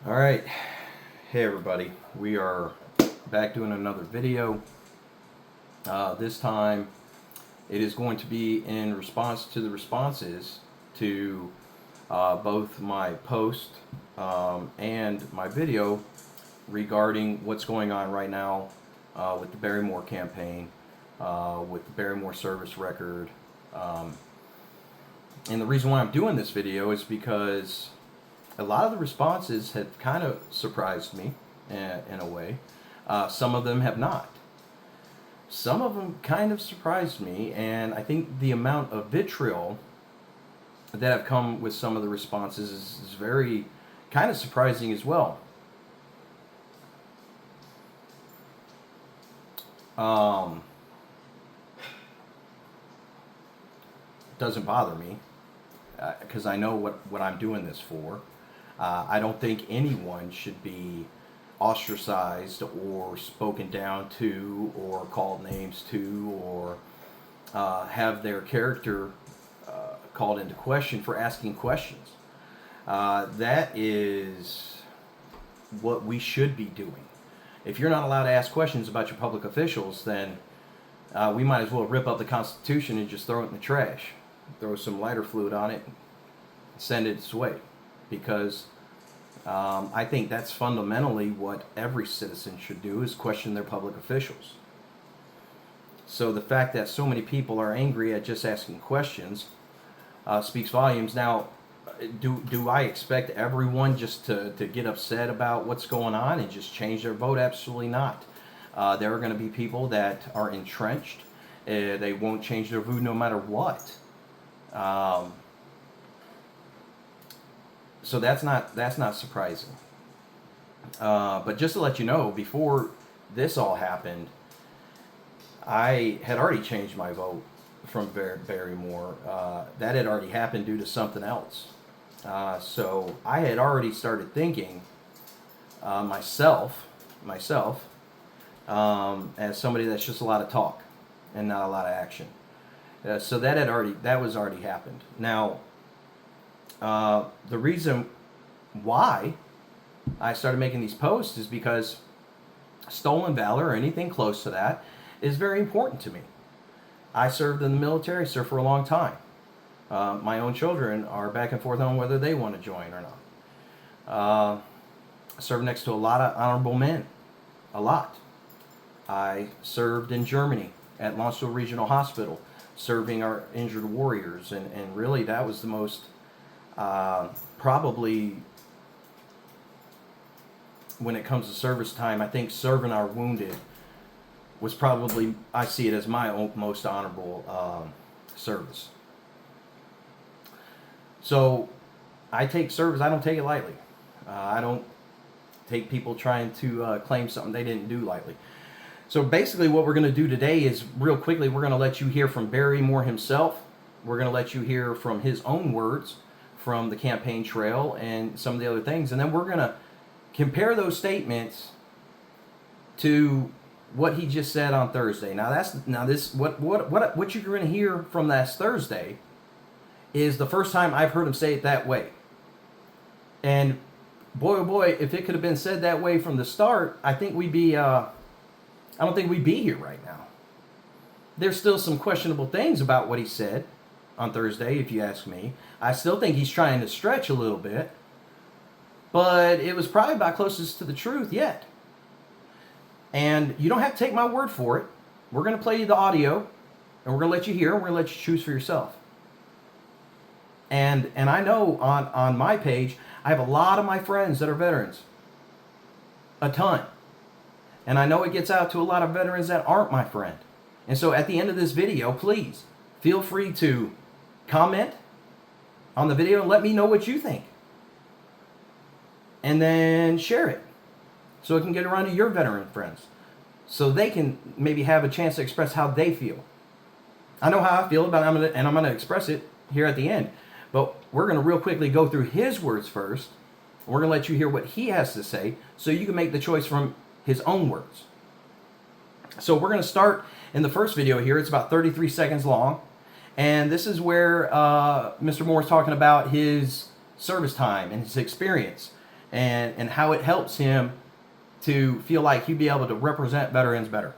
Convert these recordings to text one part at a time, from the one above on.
All right, hey everybody, we are back doing another video. This time it is going to be in response to the responses to both my post and my video regarding what's going on right now with the Barrymore campaign, with the Barrymore service record. And the reason why I'm doing this video is because a lot of the responses have kind of surprised me in a way. Some of them have not. Some of them kind of surprised me, and I think the amount of vitriol that have come with some of the responses is very kind of surprising as well. Doesn't bother me because I know what I'm doing this for. I don't think anyone should be ostracized or spoken down to or called names to or have their character called into question for asking questions. That is what we should be doing. If you're not allowed to ask questions about your public officials, then we might as well rip up the Constitution and just throw it in the trash. Throw some lighter fluid on it and send it its way. Because I think that's fundamentally what every citizen should do, is question their public officials. So the fact that so many people are angry at just asking questions speaks volumes. Now, do I expect everyone just to get upset about what's going on and just change their vote? Absolutely not. There are going to be people that are entrenched. They won't change their vote no matter what. So that's not surprising. But just to let you know, before this all happened, I had already changed my vote from Barrymore. That had already happened due to something else. So I had already started thinking myself as somebody that's just a lot of talk and not a lot of action. So that was already happened. Now, the reason why I started making these posts is because stolen valor or anything close to that is very important to me. I served in the military, served for a long time. My own children are back and forth on whether they want to join or not. I served next to a lot of honorable men, a lot. I served in Germany at Lonsdale Regional Hospital, serving our injured warriors, and really that was the most probably, when it comes to service time, I think serving our wounded was probably, I see it as my most honorable service. So I take service, I don't take it lightly. I don't take people trying to claim something they didn't do lightly. So basically what we're going to do today is, real quickly, we're going to let you hear from Barrymore himself. We're going to let you hear from his own words from the campaign trail and some of the other things, and then we're going to compare those statements to what he just said on Thursday. What you're going to hear from last Thursday is the first time I've heard him say it that way. And boy, oh boy, if it could have been said that way from the start, I think we'd be, I don't think we'd be here right now. There's still some questionable things about what he said on Thursday, if you ask me. I still think he's trying to stretch a little bit, but it was probably about closest to the truth yet. And you don't have to take my word for it. We're going to play you the audio, and we're going to let you hear, and we're going to let you choose for yourself. And I know on my page, I have a lot of my friends that are veterans. A ton. And I know it gets out to a lot of veterans that aren't my friend. And so at the end of this video, please feel free to comment on the video and let me know what you think. And then share it so it can get around to your veteran friends, so they can maybe have a chance to express how they feel. I know how I feel about it, and I'm going to express it here at the end. But we're going to real quickly go through his words first. We're going to let you hear what he has to say so you can make the choice from his own words. So we're going to start in the first video here. It's about 33 seconds long. And this is where Mr. Moore is talking about his service time and his experience. and how it helps him to feel like he'd be able to represent veterans better.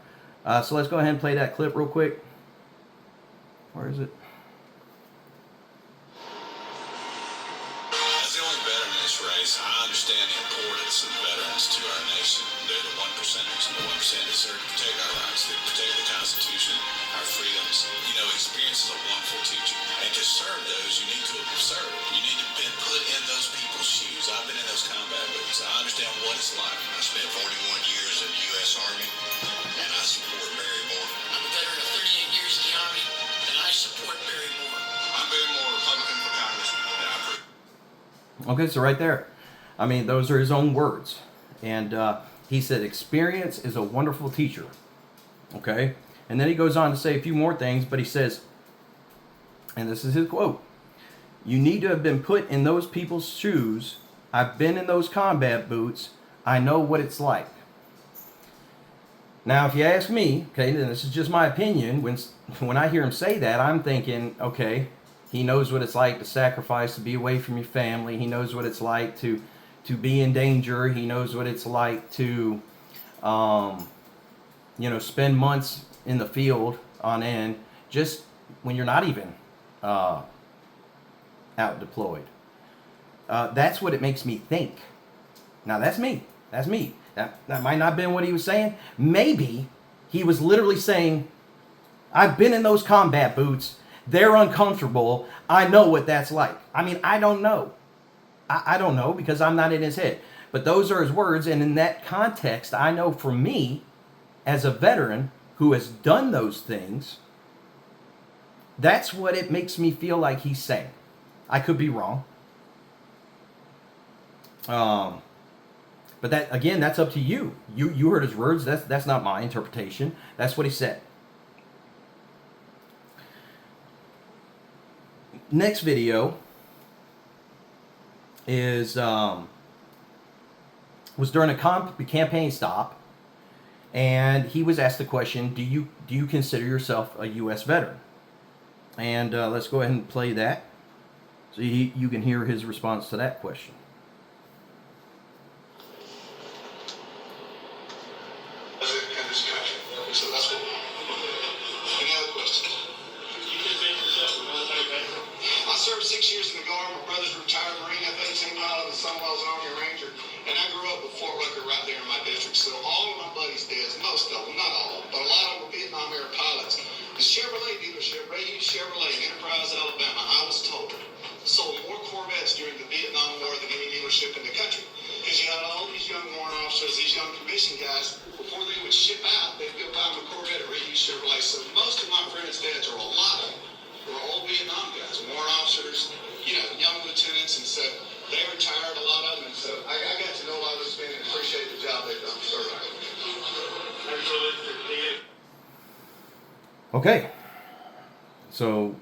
So let's go ahead and play that clip real quick. Where is it? As the only veteran in this race, I understand the importance of veterans to our nation. They're the 1%ers, and the 1% that serve to protect our rights, they protect the Constitution, our freedoms. You know, experience is a wonderful teacher. And to serve those, you need to have served. You need to have been put in those people's shoes. I've been in those combat boots. I understand what it's like. I spent 41 years in the U.S. Army, and I support Barry Moore. I'm a veteran of 38 years in the Army, and I support Barry Moore. I'm Barry Moore, Republican for Congress, and I approve. Okay, so right there. I mean, those are his own words. And he said, experience is a wonderful teacher. Okay? And then he goes on to say a few more things, but he says, and this is his quote, "You need to have been put in those people's shoes. I've been in those combat boots. I know what it's like." Now, if you ask me, okay, then this is just my opinion. When I hear him say that, I'm thinking, okay, he knows what it's like to sacrifice, to be away from your family. He knows what it's like to be in danger. He knows what it's like to, spend months in the field on end, just when you're not even out deployed. That's what it makes me think. Now, that's me. That's me. That might not have been what he was saying. Maybe he was literally saying, I've been in those combat boots. They're uncomfortable. I know what that's like. I mean, I don't know. I don't know because I'm not in his head. But those are his words. And in that context, I know for me, as a veteran who has done those things, that's what it makes me feel like he's saying. I could be wrong. But that, again, that's up to you. You heard his words. That's not my interpretation. That's what he said. Next video is was during a campaign stop, and he was asked the question, do you consider yourself a U.S. veteran? And let's go ahead and play that so you can hear his response to that question. So that's what. Any other questions? I served 6 years in the Guard. My brother's a retired Marine, F-18 pilot, and son was Army Ranger. And I grew up with Fort Rucker right there in my district. So all of my buddies' dads, most of them, not all, but a lot of them were Vietnam era pilots. The Chevrolet dealership, Ray Chevrolet, Enterprise, Alabama, I was told, sold more Corvettes during the Vietnam War than any dealership in the country. Because you had all these young warrant officers, these young commissioned guys, before they would ship out, they'd go buy them a Corvette at Ray Chevrolet. So most of my friends' dads, or a lot of them, were old Vietnam guys, warrant officers, young lieutenants, and so they retired, a lot of them. And so I got to know a lot of those men and appreciate the job they've done for serving. Okay, so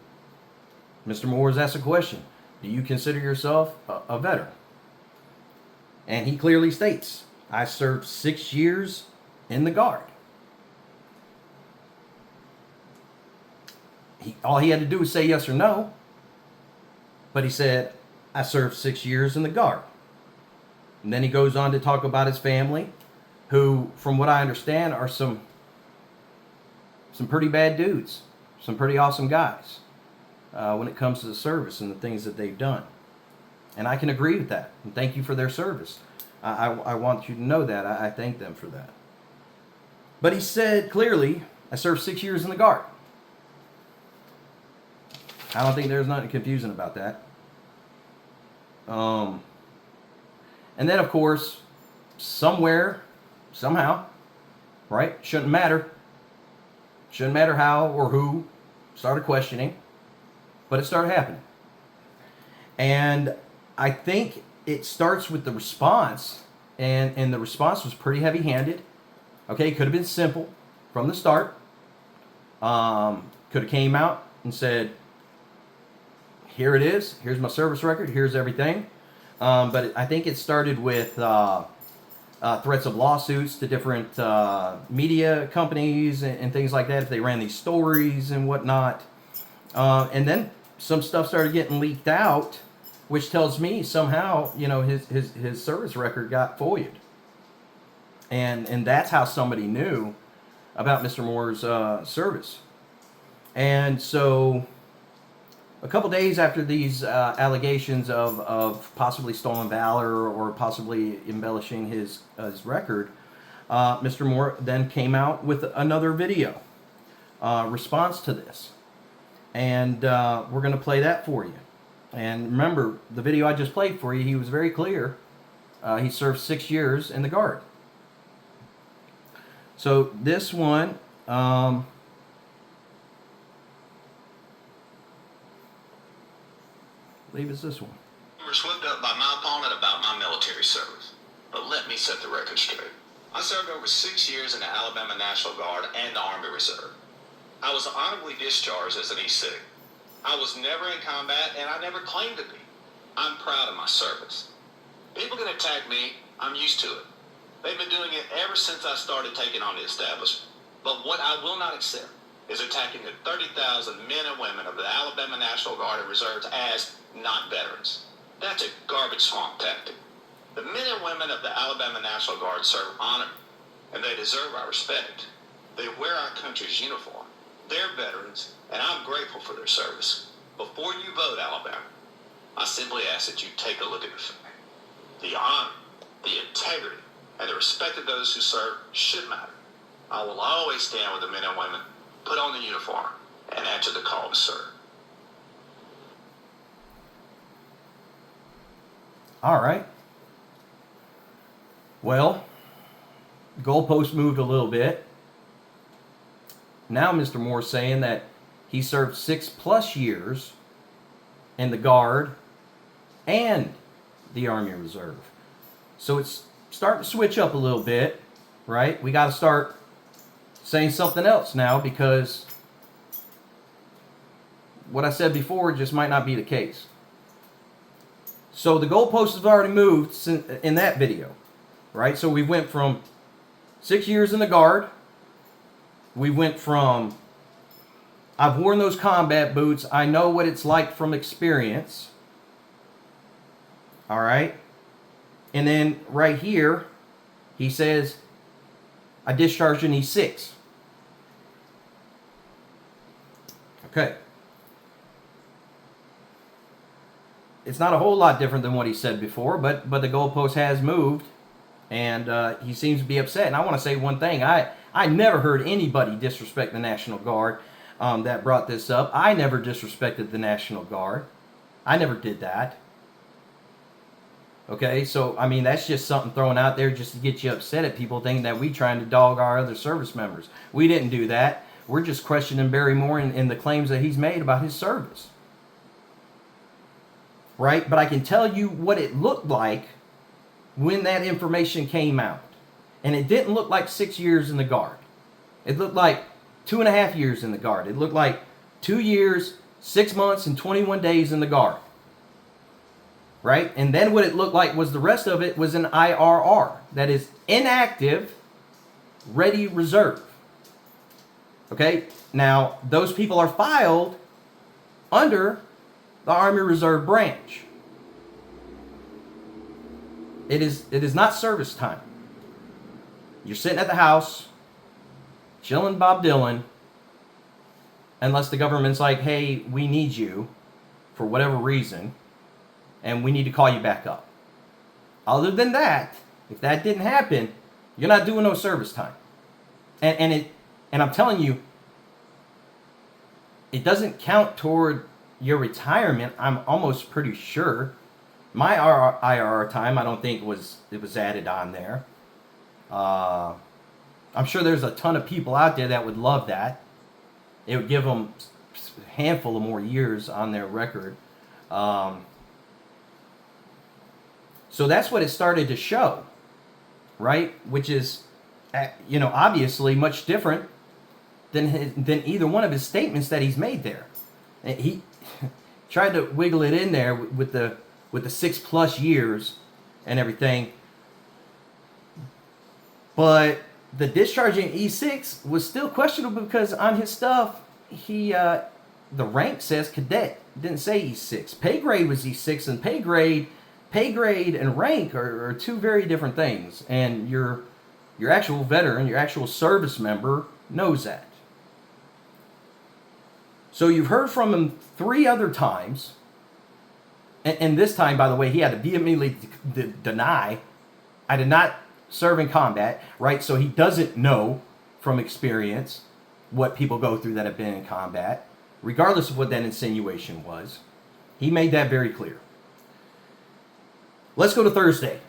Mr. Moore has asked a question. Do you consider yourself a veteran? And he clearly states, I served 6 years in the Guard. All he had to do was say yes or no. But he said, I served 6 years in the Guard. And then he goes on to talk about his family, who, from what I understand, are some pretty bad dudes, some pretty awesome guys when it comes to the service and the things that they've done. And I can agree with that. And thank you for their service. I want you to know that. I thank them for that. But he said clearly, I served 6 years in the Guard. I don't think there's nothing confusing about that. And then, of course, somewhere, somehow, right? Shouldn't matter how or who started questioning, but it started happening. And I think it starts with the response, and the response was pretty heavy-handed. Okay, it could have been simple from the start. Could have came out and said, here it is, here's my service record, here's everything. But I think it started with threats of lawsuits to different media companies and things like that if they ran these stories and whatnot. And then some stuff started getting leaked out which tells me somehow, you know, his service record got FOIA'd. And that's how somebody knew about Mr. Moore's service. And so a couple days after these allegations of possibly stolen valor or possibly embellishing his record, Mr. Moore then came out with another video response to this. And we're going to play that for you. And remember, the video I just played for you, he was very clear. He served 6 years in the Guard. So this one, I believe it's this one. We were swept up by my opponent about my military service. But let me set the record straight. I served over 6 years in the Alabama National Guard and the Army Reserve. I was honorably discharged as an E6. I was never in combat, and I never claimed to be. I'm proud of my service. People can attack me. I'm used to it. They've been doing it ever since I started taking on the establishment. But what I will not accept is attacking the 30,000 men and women of the Alabama National Guard and Reserves as not veterans. That's a garbage swamp tactic. The men and women of the Alabama National Guard serve honor, and they deserve our respect. They wear our country's uniform. They're veterans, and I'm grateful for their service. Before you vote, Alabama, I simply ask that you take a look at the fact. The honor, the integrity, and the respect of those who serve should matter. I will always stand with the men and women, put on the uniform, and answer the call to serve. All right. Well, goalpost moved a little bit. Now Mr. Moore's saying that he served 6+ years in the Guard and the Army Reserve. So it's starting to switch up a little bit, right? We got to start saying something else now, because what I said before just might not be the case. So the goalpost has already moved in that video, right? So we went from 6 years in the Guard. We went from, I've worn those combat boots. I know what it's like from experience. All right. And then right here, he says, I discharged an E6. Okay. It's not a whole lot different than what he said before, but the goalpost has moved, and he seems to be upset. And I want to say one thing. I never heard anybody disrespect the National Guard that brought this up. I never disrespected the National Guard. I never did that. Okay, so, I mean, that's just something thrown out there just to get you upset at people thinking that we trying to dog our other service members. We didn't do that. We're just questioning Barry Moore in the claims that he's made about his service. Right? But I can tell you what it looked like when that information came out. And it didn't look like 6 years in the Guard. It looked like 2.5 years in the Guard. It looked like 2 years, 6 months, and 21 days in the Guard. Right? And then what it looked like was the rest of it was an IRR. That is inactive, ready reserve. Okay? Now, those people are filed under the Army Reserve branch. It is not service time. You're sitting at the house, chilling Bob Dylan, unless the government's like, hey, we need you for whatever reason, and we need to call you back up. Other than that, if that didn't happen, you're not doing no service time. And I'm telling you, it doesn't count toward your retirement. I'm almost pretty sure. My IRR time, I don't think it was added on there. I'm sure there's a ton of people out there that would love that. It would give them a handful of more years on their record. So that's what it started to show, right? Which is, obviously much different than either one of his statements that he's made there. And he tried to wiggle it in there with the 6+ years and everything. But the discharging E6 was still questionable because on his stuff, the rank says cadet. It didn't say E6. Pay grade was E6, and pay grade and rank are two very different things. And your actual veteran, your actual service member knows that. So you've heard from him 3 other times. And this time, by the way, he had to vehemently deny, I did not serve in combat, right? So he doesn't know from experience what people go through that have been in combat, regardless of what that insinuation was. He made that very clear. Let's go to Thursday.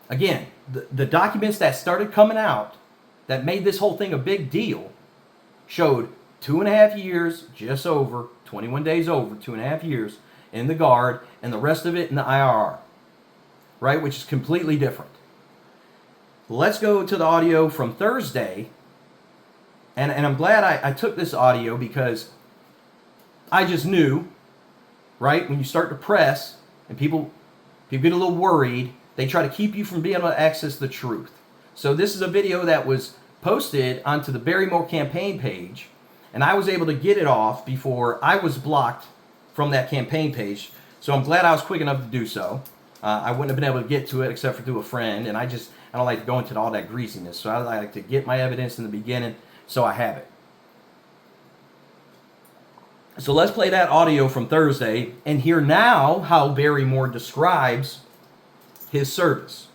Again, the documents that started coming out that made this whole thing a big deal showed 2.5 years, just over, 21 days over, 2.5 years in the Guard, and the rest of it in the IRR, right? Which is completely different. Let's go to the audio from Thursday. And I'm glad I took this audio because I just knew, right, when you start to press and people get a little worried, they try to keep you from being able to access the truth. So this is a video that was posted onto the Barrymore campaign page, and I was able to get it off before I was blocked from that campaign page. So I'm glad I was quick enough to do so. I wouldn't have been able to get to it except for through a friend, and I don't like to go into all that greasiness. So I like to get my evidence in the beginning so I have it. So let's play that audio from Thursday and hear now how Barrymore describes his service.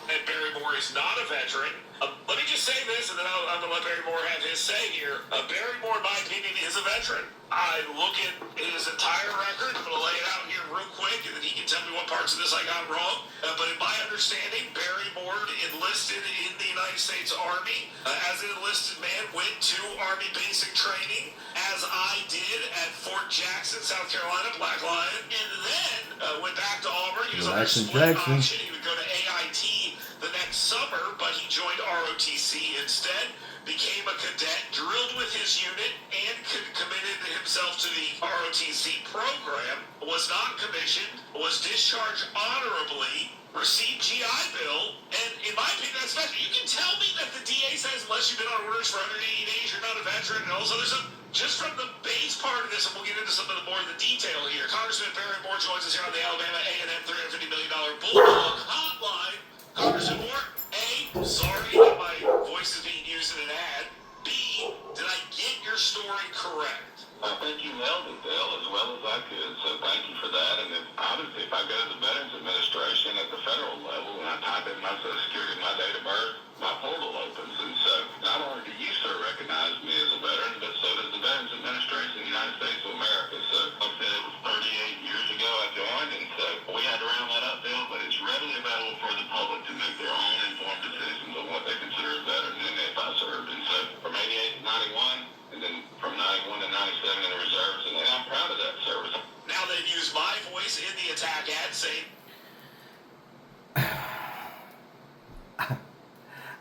And Barrymore is not a veteran. Let me just say this, and then I'm going to let Barrymore have his say here. Barrymore, in my opinion, is a veteran. I look at his entire record. I'm going to lay it out here real quick, and then he can tell me what parts of this I got wrong. But in my understanding, Barrymore enlisted in the United States Army. As an enlisted man, went to Army basic training, as I did at Fort Jackson, South Carolina, Black Lion, and then went back to Auburn. He was on a split option. He would go to AIT the next summer, but he joined ROTC instead, became a cadet, drilled with his unit, and committed himself to the ROTC program, was not commissioned, was discharged honorably, received GI Bill, and in my opinion, that's special. You can tell me that the DA says unless you've been on orders for 180 days, you're not a veteran, and all this other stuff. Just from the base part of this, and we'll get into some of the more of the detail here, Congressman Barrymore joins us here on the Alabama A&M $350 million Bulldog Hotline. Congressman Moore, A, sorry that my voice is being used in an ad. B, did I get your story correct? I think you nailed it, Bill, as well as I could, so thank you for that. And then, obviously, if I go to the Veterans Administration at the federal level and I type in my Social Security and my date of birth, my portal opens. And so, not only do you, sir, recognize me as a veteran, but so does the Veterans Administration of the United States of America. So, like I said, it was 38 years ago I joined, and so we had to round that up, Bill, but it's readily available for the public to make their own informed decisions on what they consider a veteran and if I served. And so, from 88 to 91, and then from 91 to 97 in the reserves, and I'm proud of that service. Now they've used my voice in the attack ad saying,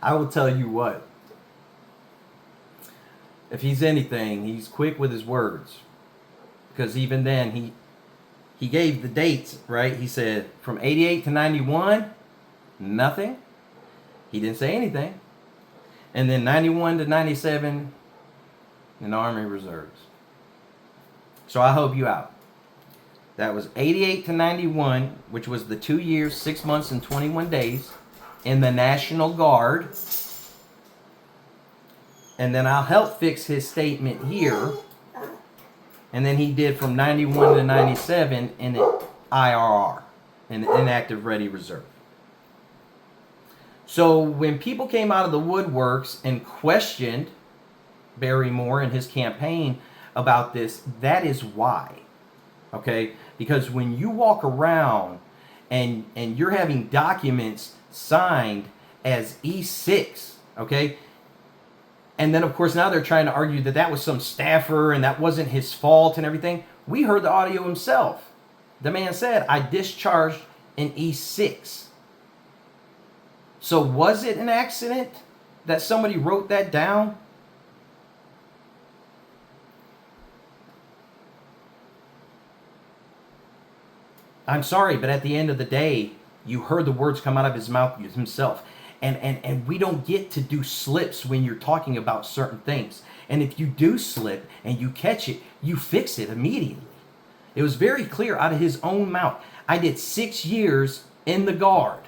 I will tell you what. If he's anything, he's quick with his words. Because even then, he gave the dates, right? He said from 88 to 91, nothing. He didn't say anything. And then 91 to 97 in Army Reserves. So I help you out. That was 88 to 91, which was the 2 years, 6 months, and 21 days in the National Guard. And then I'll help fix his statement here. And then he did from 91 to 97 in the IRR, in the Inactive Ready Reserve. So when people came out of the woodworks and questioned Barrymore and his campaign about this, that is why. Okay? Because when you walk around and you're having documents signed as E6, okay? And then, of course, now they're trying to argue that that was some staffer and that wasn't his fault and everything. We heard the audio himself. The man said, I discharged an E6. So was it an accident that somebody wrote that down? I'm sorry, but at the end of the day, you heard the words come out of his mouth himself. And we don't get to do slips when you're talking about certain things. And if you do slip and you catch it, you fix it immediately. It was very clear out of his own mouth. I did 6 years in the Guard.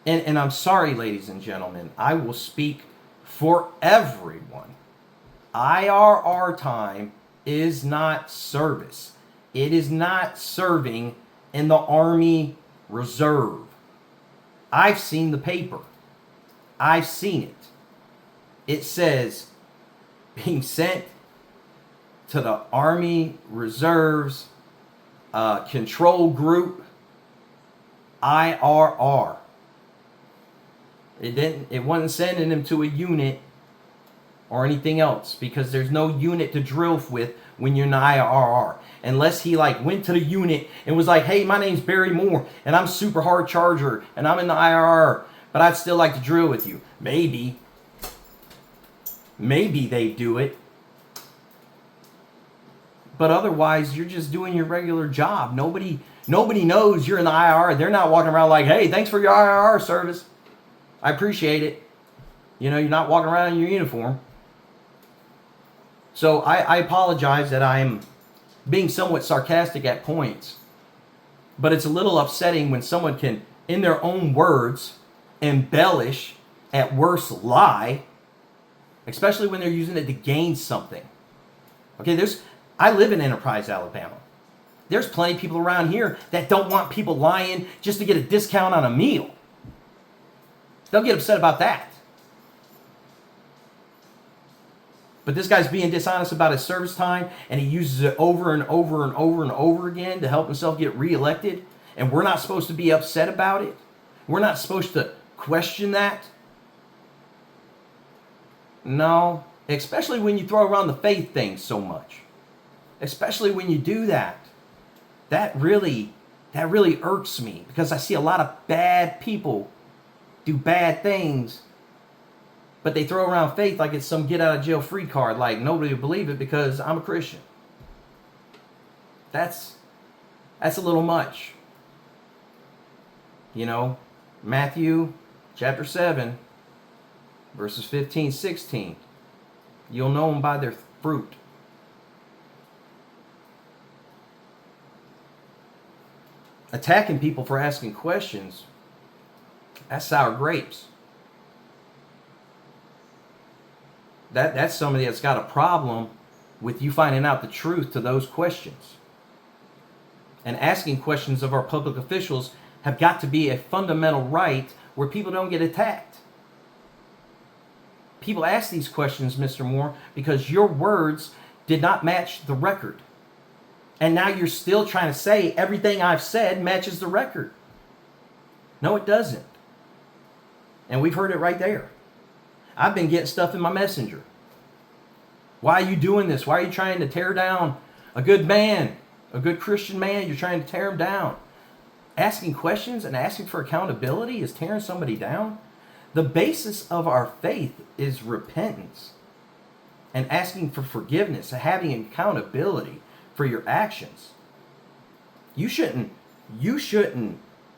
And I'm sorry, ladies and gentlemen, I will speak for everyone. IRR time is not service. It is not serving in the Army Reserve. I've seen the paper. I've seen it. It says being sent to the Army Reserves Control Group, IRR. It wasn't sending him to a unit or anything else, because there's no unit to drill with when you're in the IRR. Unless he like went to the unit and was like, hey, my name's Barry Moore and I'm super hard charger and I'm in the IRR, but I'd still like to drill with you. Maybe they do it. But otherwise, you're just doing your regular job. Nobody knows you're in the IRR. They're not walking around like, hey, thanks for your IRR service. I appreciate it. You know, you're not walking around in your uniform. So I apologize that I'm being somewhat sarcastic at points. But it's a little upsetting when someone can, in their own words, embellish, at worst lie, especially when they're using it to gain something. Okay, I live in Enterprise, Alabama. There's plenty of people around here that don't want people lying just to get a discount on a meal. They'll get upset about that. But this guy's being dishonest about his service time, and he uses it over and over and over and over again to help himself get reelected. And we're not supposed to be upset about it. We're not supposed to question that. No, especially when you throw around the faith thing so much. Especially when you do that. That really irks me, because I see a lot of bad people do bad things, but they throw around faith like it's some get out of jail free card, like nobody will believe it because I'm a Christian. That's a little much. You know, Matthew chapter 7, verses 15, 16. You'll know them by their fruit. Attacking people for asking questions, that's sour grapes. That's somebody that's got a problem with you finding out the truth to those questions. And asking questions of our public officials have got to be a fundamental right where people don't get attacked. People ask these questions, Mr. Moore, because your words did not match the record. And now you're still trying to say everything I've said matches the record. No, it doesn't. And we've heard it right there. I've been getting stuff in my messenger. Why are you doing this? Why are you trying to tear down a good man, a good Christian man? You're trying to tear him down. Asking questions and asking for accountability is tearing somebody down. The basis of our faith is repentance and asking for forgiveness and having accountability for your actions. You shouldn't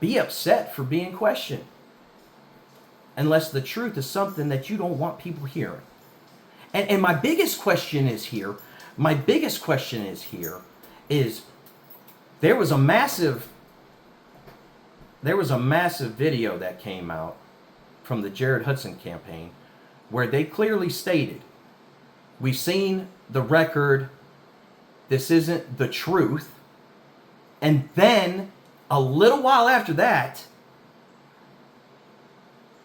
be upset for being questioned unless the truth is something that you don't want people hearing. And my biggest question is here is there was a massive video that came out from the Jared Hudson campaign where they clearly stated, we've seen the record, this isn't the truth. And then a little while after that,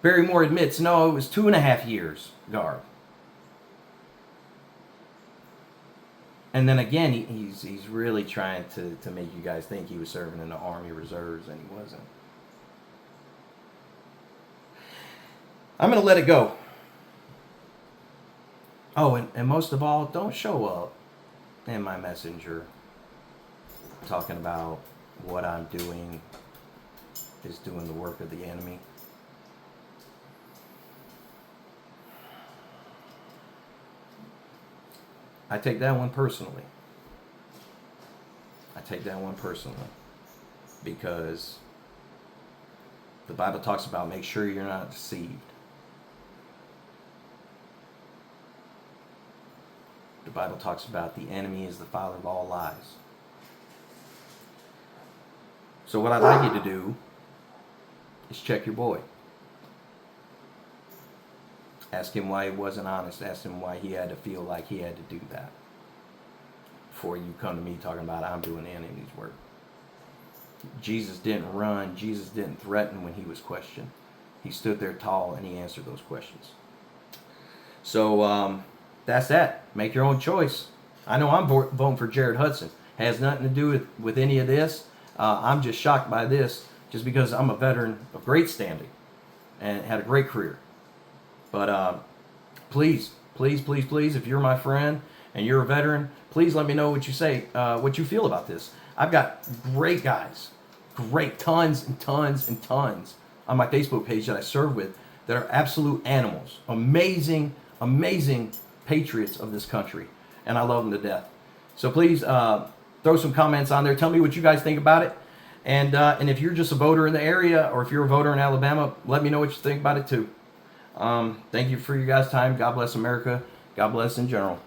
Barry Moore admits, no, it was 2.5 years, Guard. And then again, he's really trying to make you guys think he was serving in the Army Reserves, and he wasn't. I'm going to let it go. Oh, and most of all, don't show up in my messenger talking about what I'm doing is doing the work of the enemy. I take that one personally. Because The Bible talks about make sure you're not deceived. The Bible talks about the enemy is the father of all lies. So what I'd like you to do is check your boy. Ask him why he wasn't honest. Ask him why he had to feel like he had to do that. Before you come to me talking about I'm doing the enemy's work. Jesus didn't run. Jesus didn't threaten when he was questioned. He stood there tall and he answered those questions. So that's that. Make your own choice. I know I'm voting for Jared Hudson. Has nothing to do with any of this. I'm just shocked by this just because I'm a veteran of great standing and had a great career. But please, if you're my friend and you're a veteran, please let me know what you say, what you feel about this. I've got great guys, tons and tons and tons on my Facebook page that I serve with that are absolute animals, amazing patriots of this country, and I love them to death. So please throw some comments on there. Tell me what you guys think about it, and if you're just a voter in the area or if you're a voter in Alabama, let me know what you think about it too. Thank you for your guys' time. God bless America. God bless in general.